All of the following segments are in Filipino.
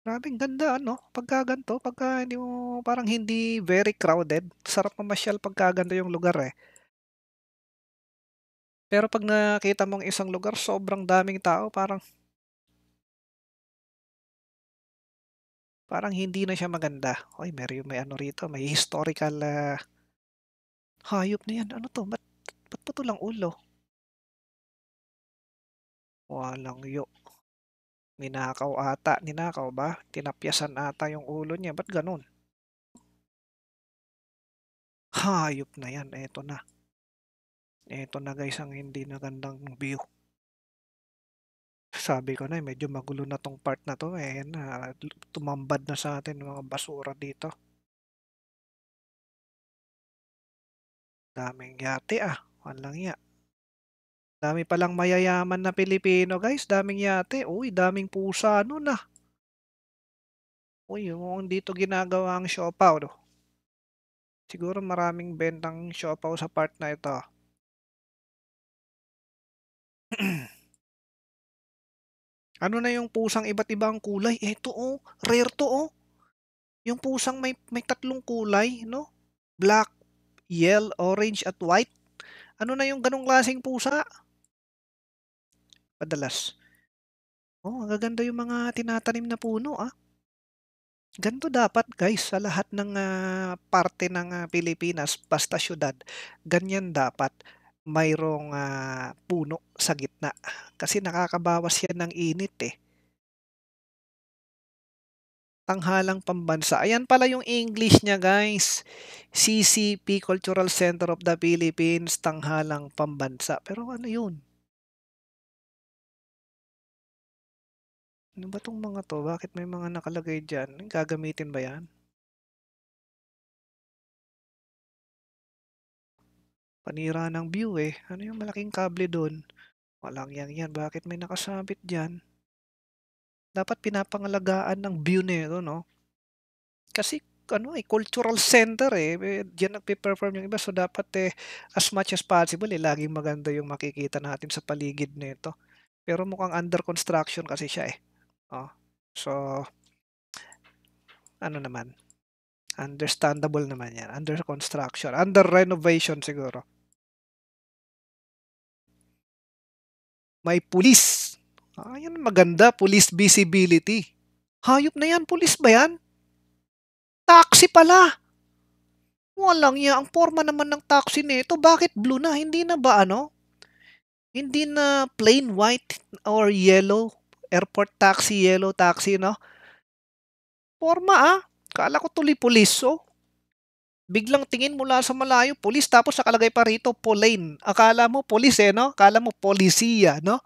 Grabe ang ganda ano, pagka ganito, pagka hindi mo parang hindi very crowded, sarap mamasyal pagka ganito yung lugar, eh. Pero 'pag nakita mong isang lugar sobrang daming tao parang hindi na siya maganda. Uy, may ano rito, may historical, hayop na 'yan. Ano 'to, ba't putulang ulo? Walang yu ninakaw ba? Tinapyasan ata yung ulo niya, ba't gano'n? Hayop na 'yan, eto na guys ang hindi magandang view. Sabi ko na, medyo magulo na 'tong part na 'to, eh, na tumambad na sa'tin yung mga basura dito. Daming yate, walang ya. Dami palang mayayaman na Pilipino guys, daming yate. Uy, daming pusa nun, Uy, mukhang dito ginagawa ang siopaw 'no. Siguro maraming bentang siopaw sa part na ito. Ano na yung pusang iba't ibang kulay, eto, rare 'to, yung pusang may tatlong kulay 'no, black, orange at white. Ano na yung gano'ng klaseng pusa? Madalas. Oh, ang gaganda yung mga tinatanim na puno, Ganito dapat guys sa lahat ng, parte ng, Pilipinas basta siyudad, ganyan dapat. Mayroong, puno sa gitna kasi nakakabawas yan ng init, eh. Tanghalang pambansa, ayan pala yung English niya guys, CCP, Cultural Center of the Philippines, tanghalang pambansa. Pero ano yun? Ano ba 'tong mga 'to, bakit may mga nakalagay diyan, gagamitin ba 'yan? Panira ng view, eh. Ano yung malaking kable dun? Walang yang-yan, bakit may nakasabit diyan? Dapat pinapangalagaan ng view nito 'no? Kasi ano, cultural center, diyan nagpe-perform yung iba so dapat, as much as possible, laging maganda yung makikita natin sa paligid nito. Pero mukhang under construction kasi siya, eh, oh. So, ano naman, understandable naman 'yan, under construction, under renovation siguro. May pulis, yun maganda, police visibility. Hayop na 'yan, pulis ba 'yan? Taxi pala. Walang ya, ang porma naman ng taxi nito, bakit blue na? Hindi na plain white or yellow, airport taxi, yellow taxi 'no? Porma, akala ko tuloy pulis, biglang tingin mula sa malayo pulis tapos nakalagay pa rito Polane. Akala mo pulis, eh, 'no? Akala mo polisiya 'no?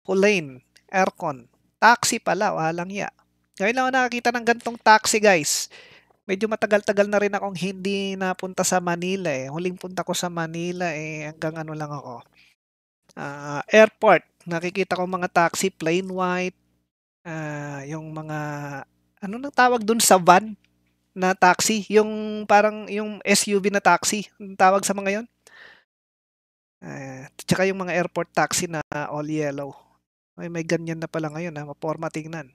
Polane, aircon. Taxi pala, walang ya. Ngayon lang ako nakakita ng ganitong taxi guys. Medyo matagal-tagal na rin akong hindi napunta sa Manila, eh. Huling punta ko sa Manila, hanggang ano lang ako, airport. Nakikita ko mga taxi plain white, yung mga ano nang tawag dun sa van na taxi, yung parang yung SUV na taxi, anong tawag sa mga yon? Tsaka yung mga airport taxi na all yellow. May ganyan na pala ngayon, maporma tingnan.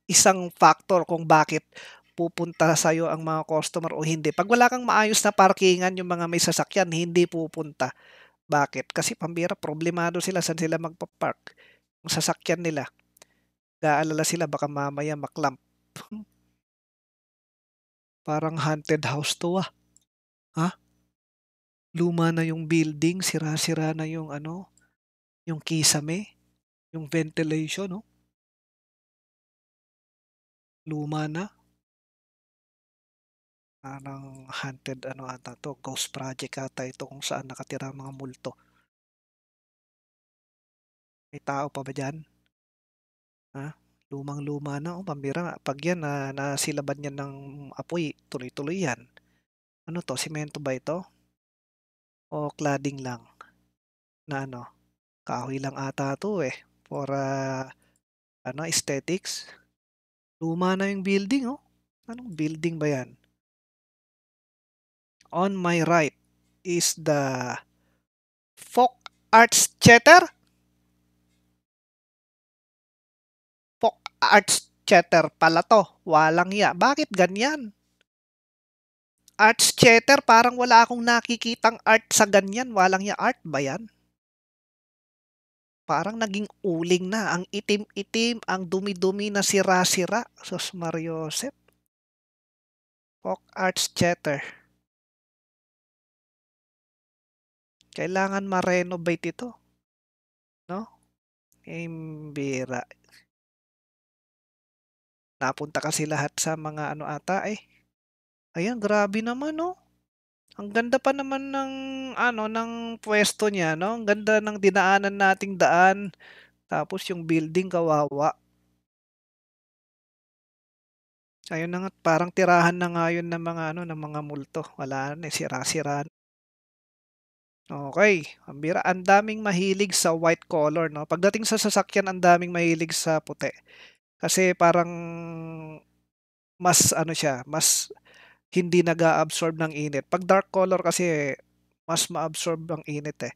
Isang factor kung bakit pupunta sa'yo ang mga customer o hindi. 'Pag wala kang maayos na parkingan, yung mga may sasakyan hindi pupunta. Bakit? Kasi pambihira problemado sila saan sila magpa-park, yung sasakyan nila. Nag-aalala sila baka mamaya ma-clamp. Parang haunted house 'to, Ha? Luma na yung building, sira-sira na yung ano, yung kisame, yung ventilation, luma na. Parang haunted ano ata 'to, ghost project ata ito kung saan nakatira ang mga multo. May tao pa ba diyan? Ha? Lumang-luma na, pambira 'pag 'yan nasilaban yan ng apoy, tuloy-tuloy 'yan. Ano 'to, semento ba ito o cladding lang na ano, kahoy lang ata 'to, for, ano, aesthetics. Luma na yung building, Anong building ba 'yan? On my right is the Folk Arts Theater. Arts Theater pala 'to, walang ya. Bakit ganyan? Arts Theater parang wala akong nakikitang art sa ganyan, walang ya art ba yan? Parang naging uling na, ang itim-itim, ang dumi-dumi na sira-sira, sus Mariosep. Folk Arts Theater. Kailangan ma-renovate ito, 'no? Bira. Napunta kasi lahat sa mga ano ata, eh. Ayan, grabe naman, 'no? Ang ganda pa naman ng ano, ng puwesto niya, 'no? Ang ganda ng dinaanan nating daan, tapos yung building kawawa. Ayun na nga, parang tirahan na nga yun ng mga ano, ng mga multo. Wala na, eh, sira-sira na. Okey, ang bira, ang daming mahilig sa white color, 'no? Pagdating sa sasakyan, ang daming mahilig sa puti. Kasi parang mas ano siya, mas hindi nag-a-absorb ng init. 'Pag dark color kasi mas ma-absorb ang init, eh.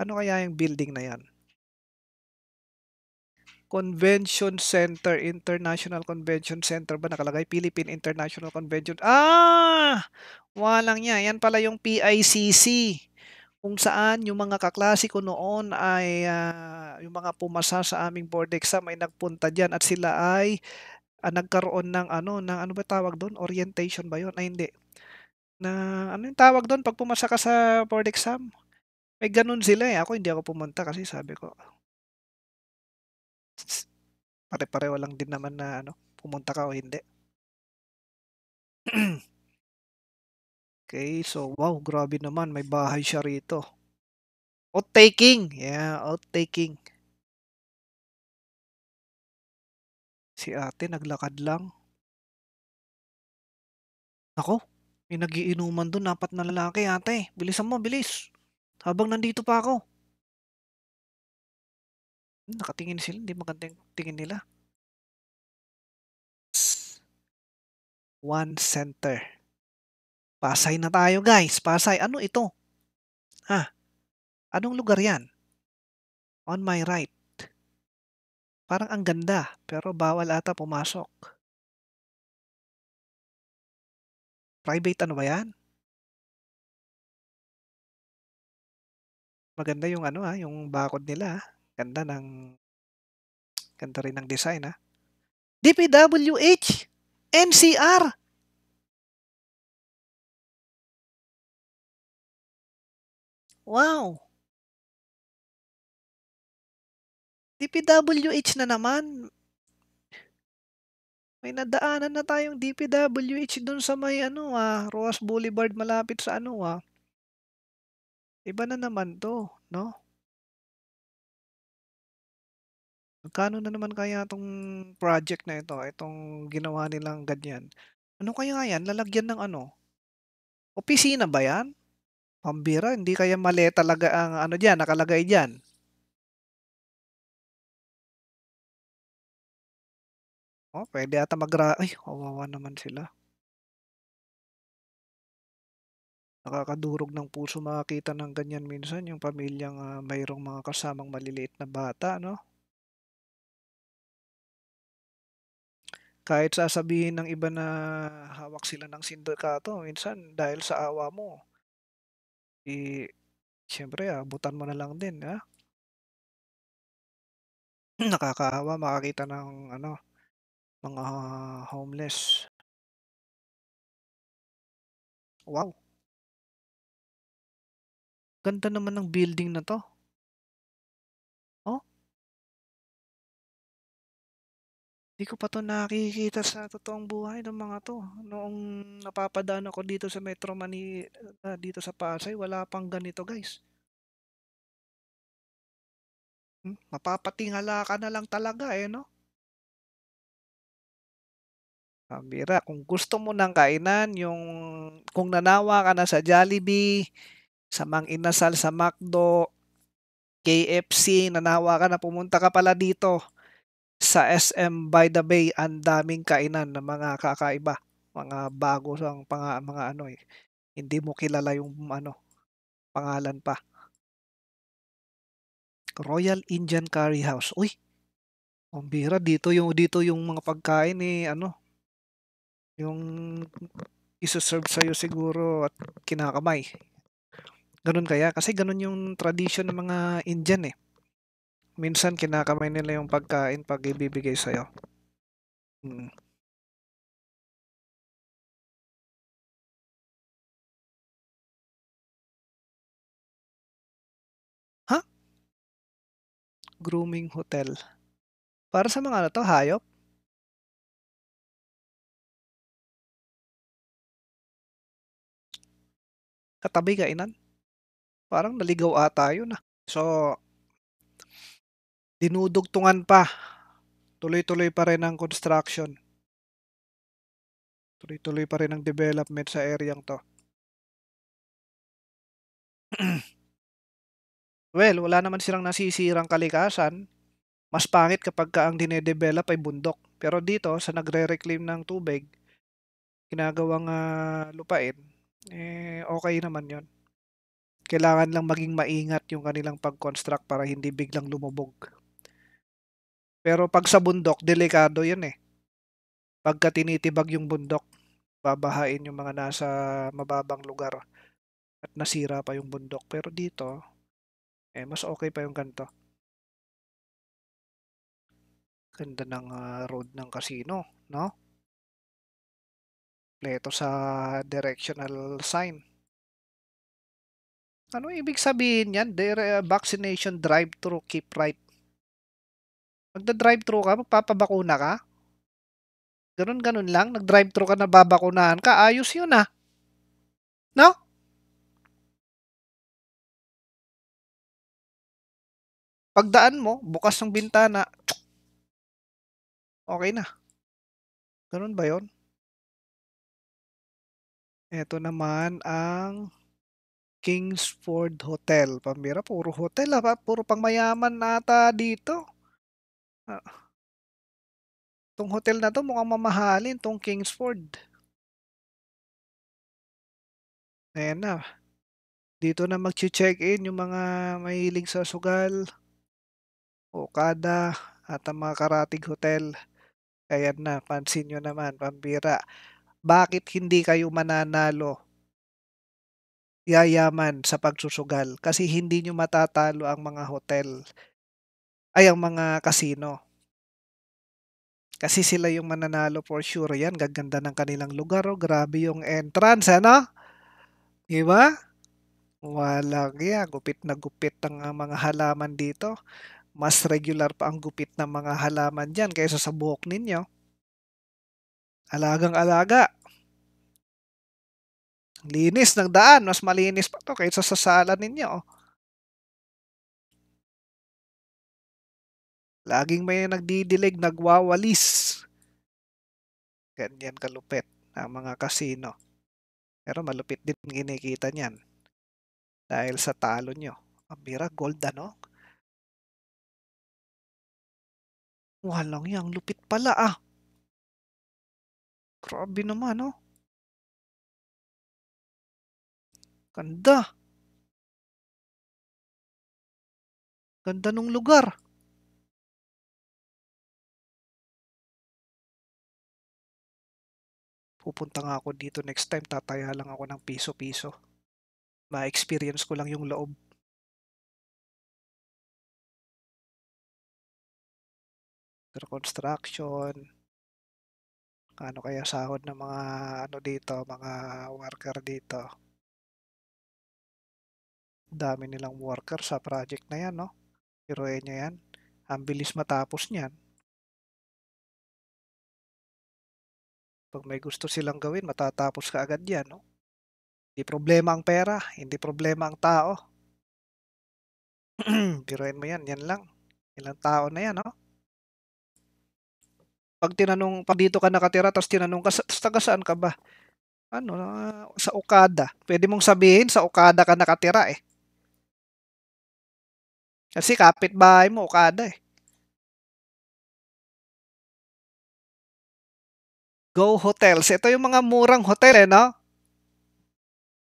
Ano kaya yung building na 'yan? Convention Center, International Convention Center ba nakalagay? Philippine International Convention, walang 'yan, 'yan pala yung PICC, kung saan yung mga kaklase ko noon ay, yung mga pumasa sa aming board exam ay nagpunta diyan at sila ay, nagkaroon ng ano ba tawag dun, orientation ba yun? Ay hindi, na ano yung tawag dun 'pag pumasa ka sa board exam? May gano'n sila, eh, ako hindi ako pumunta kasi sabi ko, pare-pareho lang din naman na ano, pumunta ka o hindi. Okay, so wow, grabe naman, may bahay siya rito. Oath-taking, yeah, oath-taking. Si ate naglakad lang. Naku, may nagiinuman dun, 4 na lalaki ate, bilisan mo, bilis. Habang nandito pa ako. Nakatingin sila, hindi maganda yung tingin nila. One Center. Pasay na tayo guys, Pasay. Ano ito? Ha? Anong lugar yan? On my right. Parang ang ganda, pero bawal ata pumasok. Private ano ba yan? Maganda yung ano, yung bakod nila, Ganda ng ganda rin ng design, DPWH, NCR. Wow, DPWH na naman. May nadaanan na tayong DPWH dun sa may ano, Roas Boulevard malapit sa ano, iba na naman 'to, 'no? Magkano na naman kaya 'tong project na ito, itong ginawa nilang ganyan? Ano kaya 'yan, lalagyan ng ano, opisina ba 'yan? Pambira, hindi kaya mali talaga ang ano diyan, nakalagay diyan? Oh, puwede ata ay, kawawa naman sila. Nakakadurog ng puso makakita ng ganyan minsan, yung pamilyang, mayroong mga kasamang maliliit na bata, 'no? Kahit sasabihin ng iba na hawak sila ng sindikato, minsan dahil sa awa mo, eh, siyempre abutan mo na lang din, Nakakaawa makakita ng ano, mga homeless. Wow, ganda naman ng building na 'to, oh, 'di ko pa 'to nakikita sa totoong buhay ng mga 'to. Noong napapadaan ako dito sa Metro Manila, dito sa Pasay, wala pang ganito guys. Mapapatingala ka na lang talaga, eh, 'no? Pambira, kung gusto mo ng kainan, yung kung nanawa ka na sa Jollibee, sa Mang Inasal, sa McDo, KFC, nanawa ka na pumunta ka pala dito sa SM by the Bay, ang daming kainan na mga kakaiba, mga bago ang mga ano, eh, hindi mo kilala yung ano, pangalan pa. Royal Indian Curry House, uy, Ang bihira dito yung mga pagkain, ano, yung ise-serve sa'yo siguro at kinakamay. Gano'n kaya? Kasi gano'n yung tradition ng mga Indian, eh. Minsan kinakamay nila yung pagkain 'pag ibibigay sa'yo. Mm. Ha? Grooming hotel? Para sa mga ano 'to, hayop? Katabi kainan? Parang naligaw ata yun, ah. So, dinudugtungan pa, tuloy-tuloy pa rin ang construction, tuloy-tuloy pa rin ang development sa areang 'to. Well, wala naman silang nasisirang kalikasan. Mas pangit kapagka ang dine-develop ay bundok. Pero dito sa nagre-reclaim ng tubig, ginagawang, lupain, eh, okey naman 'yun. Kailangan lang maging maingat yung kanilang pag-construct para hindi biglang lumubog. Pero 'pag sa bundok delikado 'yun, eh. Pagka tinitibag yung bundok, babahain yung mga nasa mababang lugar at nasira pa yung bundok. Pero dito, eh, mas okey pa yung ganito, ganda ng, road ng casino, 'no? Kumpleto sa directional sign. Ano ibig sabihin niyan? Vaccination drive-thru, keep right. Magda-drive-thru ka, magpapabakuna ka? Gano'n-gano'n lang, nag-drive-thru ka na babakunahan ka, ayos 'yun, 'no? Pagdaan mo, bukas ang bintana, okey na. Gano'n ba 'yun? Eto naman ang Kingsford Hotel. Pambira puro hotel, puro pangmayaman ata dito. Ah, 'Tong hotel na 'to mukhang mamahalin 'tong Kingsford. Ayan na, dito na magche-check-in yung mga mahilig sa sugal, okada, at ang mga karatig hotel. Ayan na, pansin niyo naman, pambira. Bakit hindi kayo mananalo, yayaman sa pagsusugal? Kasi hindi niyo matatalo ang mga hotel, ay ang mga casino. Kasi sila yung mananalo for sure yan, gaganda ng kanilang lugar, oh, grabe yung entrance, ano? 'Di ba? Walang ya, gupit na gupit ang, mga halaman dito. Mas regular pa ang gupit ng mga halaman diyan kaysa sa buhok ninyo. Alagang-alaga, linis ng daan, mas malinis pa 'to kaysa sa sala ninyo, oh. Laging may nagdidilig, nagwawalis. Ganyan kalupit ang mga kasino. Pero malupit din kinikita niyan dahil sa talo nyo. Ang bira, gold ano? Walang 'yang lupit pala, Grabe naman, oh, ganda, ganda nung lugar. Pupunta nga ako dito next time, tataya lang ako ng piso-piso. Ma-experience ko lang yung loob. Pero construction, ano kaya sahod ng mga ano dito, mga worker dito. Dami nilang worker sa project na 'yan, 'no? Biruin niyo 'yan, ang bilis matapos niyan. 'Pag may gusto silang gawin matatapos kaagad 'yan, 'no? Hindi problema ang pera, hindi problema ang tao. Biruin mo 'yan, 'yan lang, ilang tao na 'yan, 'no? 'Pag dito ka nakatira ta's tinanong ka, "Taga saan ka ba?" "Ano, sa Okada." Puwede mong sabihin sa Okada ka nakatira, eh, kasi kapitbahay mo Okada, eh. Go Hotels, ito yung mga murang hotel, eh, 'no?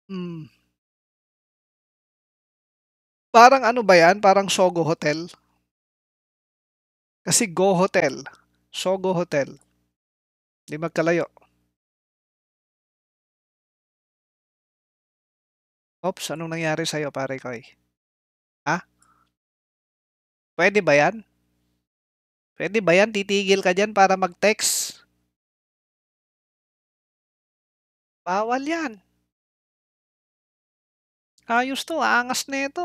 Hmm, parang ano ba 'yan, parang Sogo Hotel? Kasi Go Hotel, Sogo Hotel, 'di magkalayo. Oops, anong nangyari sa'yo pare Koy? Ha? Puwede ba 'yan? Puwede ba 'yan? Titigil ka diyan para mag-text? Bawal 'yan. Ayos 'to, angas nito,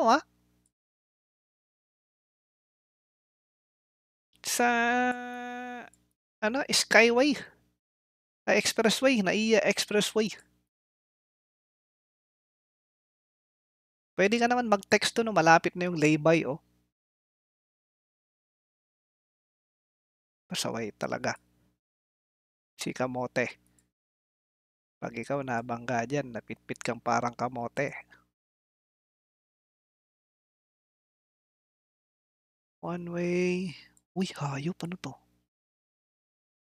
Sa ano, Skyway, Expressway, NAIA Expressway. Puwede ka naman mag-text do'n 'no, malapit na yung lay-by, oh. Pasaway talaga, si kamote. 'Pag ikaw nabangga diyan, napitpit kang parang kamote. One way. Uy, hayop, ano 'to?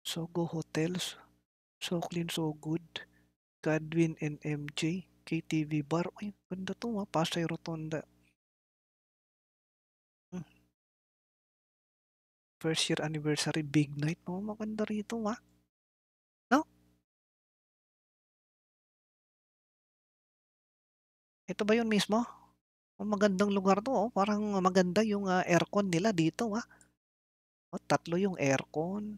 Sogo Hotels, So Clean So Good, Godwin and MJ, KTV Bar. Uy, ganda 'to, Pasay Rotonda. Hmm, first year anniversary big night. Oh, maganda rito, 'no? Ito ba 'yun mismo? Magandang lugar 'to, parang maganda yung, aircon nila dito, tatlo yung aircon,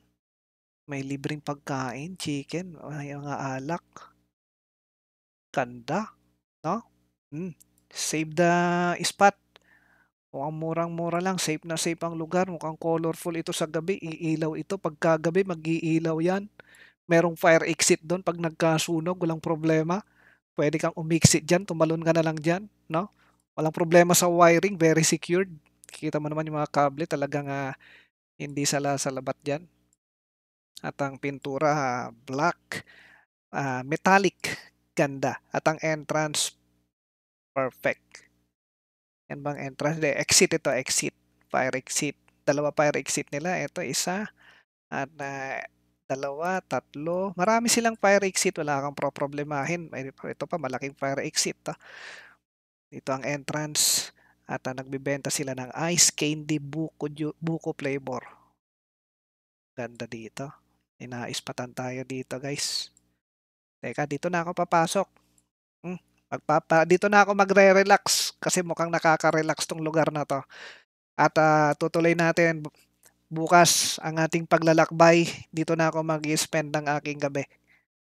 may libreng pagkain, chicken, may mga alak, ganda, 'no? Hmm, save the spot. Mukhang murang-mura lang, safe na safe ang lugar, mukhang colorful ito sa gabi, iilaw ito, pagkagabi mag-iilaw 'yan. Merong fire exit do'n 'pag nagkasunog, walang problema. Puwede kang umexit diyan, tumalon ka na lang diyan, 'no? Walang problema sa wiring, very secured. Kita mo naman yung mga kable talagang, hindi sala-salabat diyan at ang pintura, black, metallic, ganda at ang entrance perfect. 'Yan bang entrance? Hindi, exit ito, exit, fire exit. Dalawa fire exit nila, ito isa at, dalawa, tatlo, marami silang fire exit, wala kang poproblemahin. May ito pa malaking fire exit, Dito ang entrance at, nagbebenta sila ng ice candy buko flavor. Ganda dito. May naispatan tayo dito, guys. Teka, dito na ako papasok. Hmm, dito na ako magre-relax kasi mukhang nakaka-relax 'tong lugar na 'to. At, tutuloy natin bukas ang ating paglalakbay. Dito na ako mag-i-spend ng aking gabi.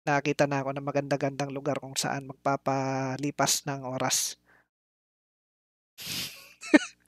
Nakakita na ako ng maganda-gandang lugar kung saan magpapalipas ng oras.